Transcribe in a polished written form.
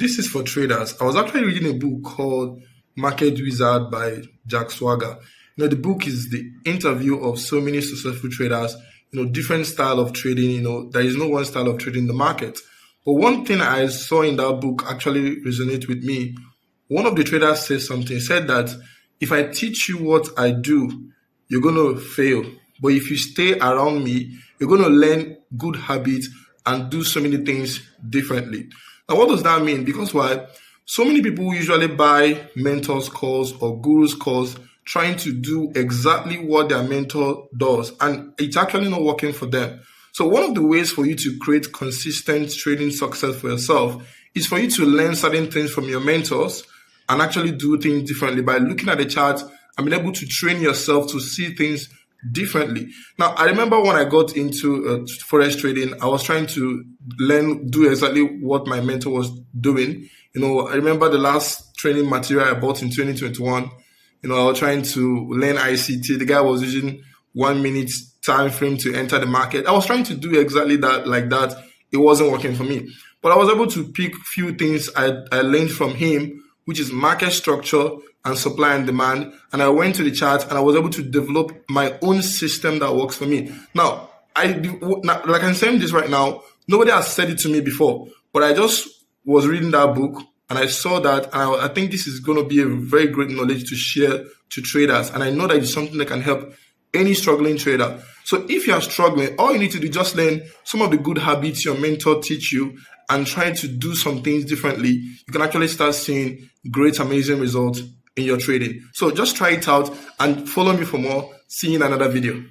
This is for traders. I was actually reading a book called Market Wizard by Jack Swagger. The book is the interview of so many successful traders, different style of trading. There is no one style of trading in the market. But one thing I saw in that book actually resonate with me. One of the traders said that if I teach you what I do, you're going to fail. But if you stay around me, you're going to learn good habits and do so many things differently. Now, what does that mean? Because why? So many people usually buy mentors' calls or gurus' calls trying to do exactly what their mentor does, and it's actually not working for them. So one of the ways for you to create consistent trading success for yourself is for you to learn certain things from your mentors and actually do things differently by looking at the chart and being able to train yourself to see things differently. Now, I remember when I got into forex trading, I was trying to do exactly what my mentor was doing. I remember the last training material I bought in 2021. I was trying to learn ICT. The guy was using 1 minute time frame to enter the market. I was trying to do exactly that, like that. It wasn't working for me. But I was able to pick few things I learned from him, which is market structure and supply and demand. And I went to the chart and I was able to develop my own system that works for me. Now, like I'm saying this right now, nobody has said it to me before, but I just was reading that book and I saw that, and I think this is going to be a very great knowledge to share to traders. And I know that it's something that can help any struggling trader. So if you are struggling, all you need to do is just learn some of the good habits your mentor teach you and try to do some things differently. You can actually start seeing great, amazing results in your trading. So just try it out and follow me for more. See you in another video.